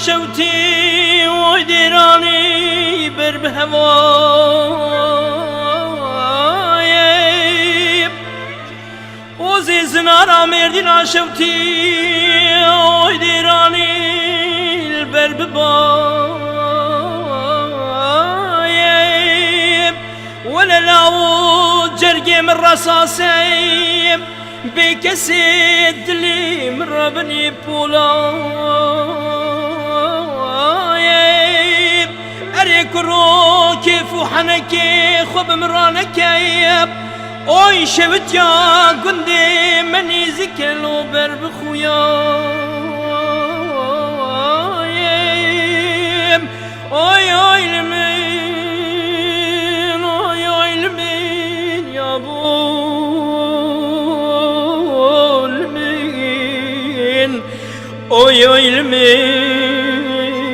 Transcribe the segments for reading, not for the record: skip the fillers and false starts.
شوتي ويديراني برب هواي وزيز نارا مردنا شوتي ويديراني البرب باي ولا لاو جرقي من رصاصي بكسد لي من ربني بولاي أريك رو كيف وحنكي خب مرانكي اوي شبت يا قندي مني زكلو برب خويا اوي اوي لمين اوي اوي لمين يا بو oy ilmin,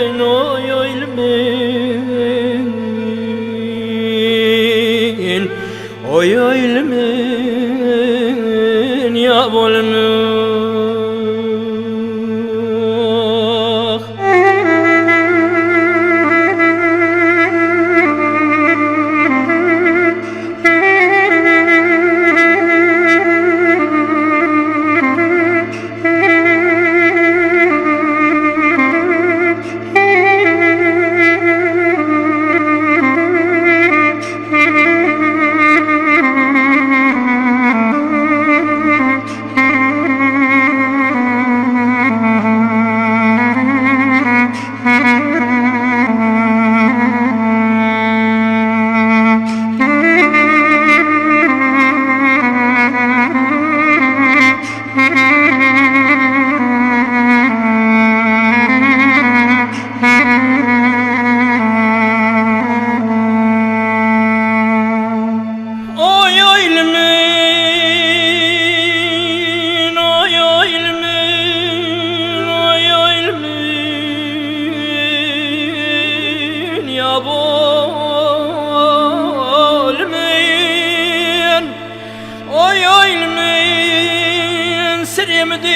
oy ilmin, oy ilmin ya bolmun.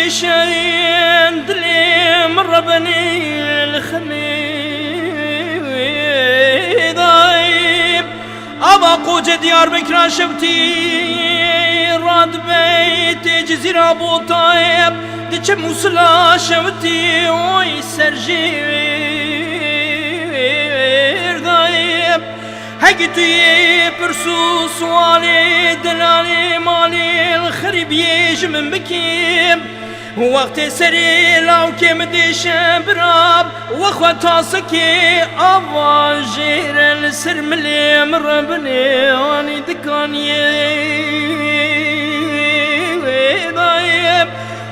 دشين دلي مر بني الخميد أبا قوج ديار بكرا شبتي راد بيتي جزيرة أبو طيب ديش موصلة شبتي وي سرجير دايب هقتي برسو سوالي دلالي مالي الخريب يجي من بكيم وقت سري لو كم ديشن براب واخوة سكي أواجير السر ملي مربني واني دكاني ضايب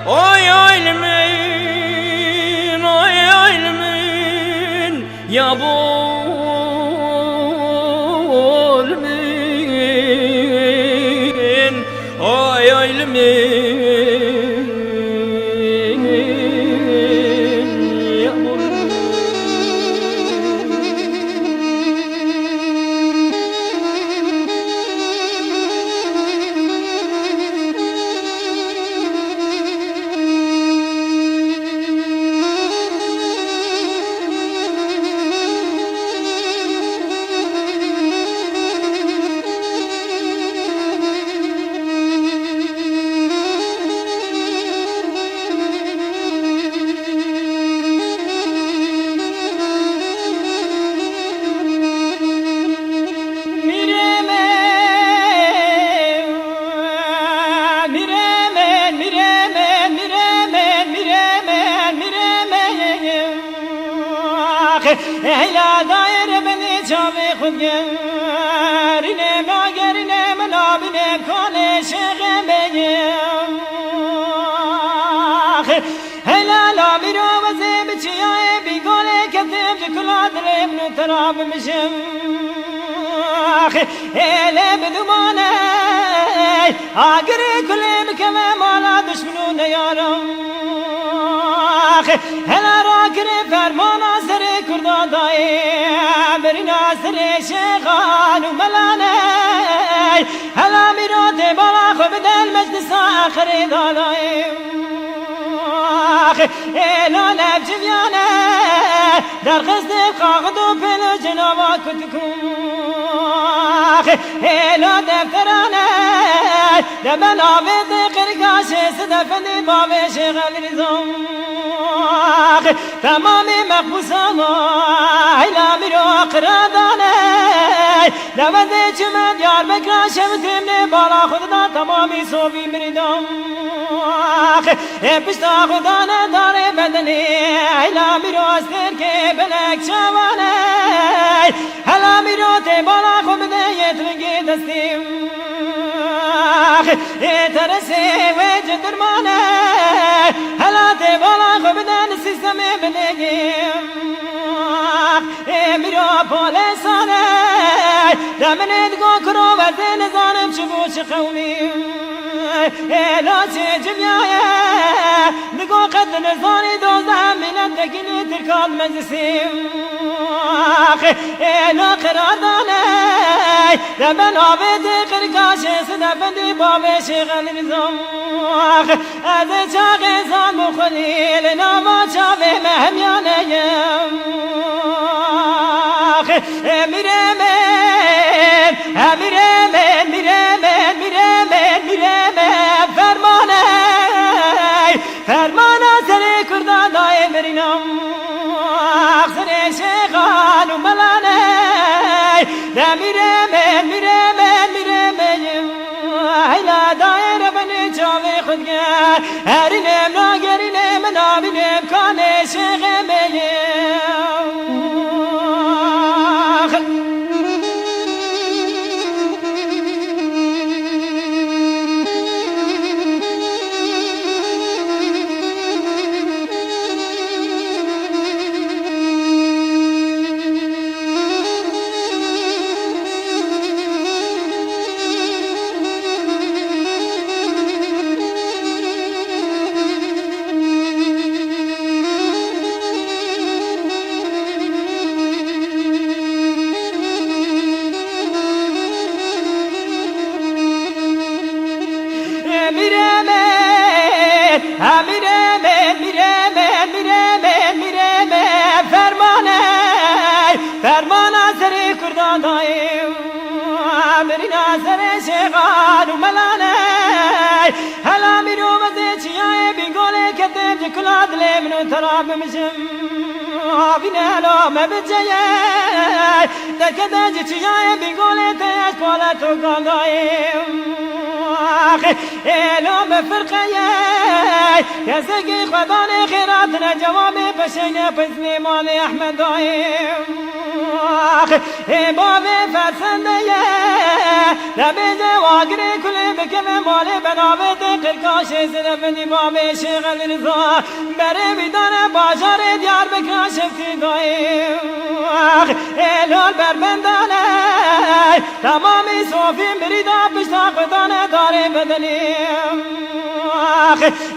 اوي اوي لمين اوي اوي لمين يا بو لمين اوي اوي لمين هلا داير بني جابي خدير نما غير نما نابني كل شغمي هلا لا بيرو وزي بتشيا بيقول كذب كل عذر ابن تراب مشم هلا بدمانه اقري كل مكمل على دشمنون يا رب هلا راكري فرمان سري كردا داي برنا سري شيخان وملاني هلا ميرات بلا خبد المجلس آخر داي لا نبجي در قصد قاقد و پل جنابا کتکون هلا دفترانه دبن آبید قرقاش صدفنی بابش غلیزم تمامی مقبوسان هلا میرو قرادانه نوزه چمن یار بکرا شمتیم بالا خودنا تمامی صوفی مریدم پشتا خدا نداره بدنی هلا میرو استر که بلک شوانه هلا میرو تی بالا خود بده یترگی دستیم ترسی وجه درمانه هلا تی بالا خود بده نسیستم بنگیم میرو پولیسانه دمنت گو کرو و زین زانم شبوش قومیم لاچه جمیایه نگو قد نزانی دوزه منت دکینی ترکات مجلسیم لا قرادانه دمن آبید قرقاش صدفندی بابش غلیزم از چاق زان مخلیل ناما چاوه مهمیانیم میره من فرمانه سر کردان دای برینم سر شیخان و ملانه میره من هیلا دایر بنی چاوی خودگر هرینم ناگرینم نابینم کانه شیخ میم فرمانه سری کردان دایم برینا سر شیخان و ملانه هلا میرو مزه چیای بینگوله کتب جکلاد لیمنو تراب مشم بینه هلا مبجه در کتب چیای بینگوله تیش پالتو گاندایم الهام فرقه کسی خدان خیرات نجواب پشین پسنی مال احمد دایم باب فرسنده نبیج واگری کلی بکم مال بنابت قرقاش صدفنی باب شغل رضا بره بیدان باشار دیار بکر شفتی دایم الهال بربندانه تمامی صوفی بریدا پشتا خدانه داره بدنیم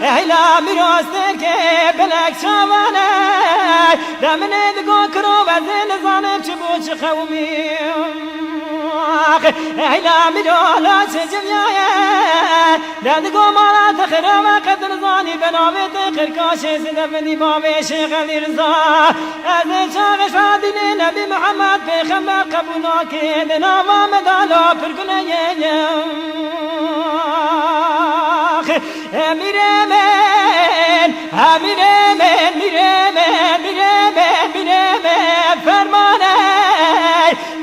ایلا میراستر که بلک شوانه دمنه دگو کرو و زین زانم چه بوچ قومیم ایلا میرالا چه جمیایه دگو مالا تخرا و قدر زانی بنامت قرقاش صدفنی بابش غلی رضا از چاق شادین نبی محمد پیغمبر قبولا که دناوا مدالا پرکنه میره من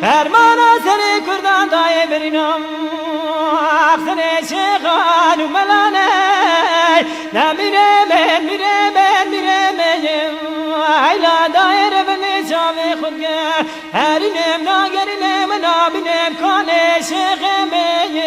فرمانه سر کردان دای برینم سر شیخان و ملانه میره من ایلا دایر بنی چاوی خودگر هرینم ناگرینم نابینم کانه شیخ میم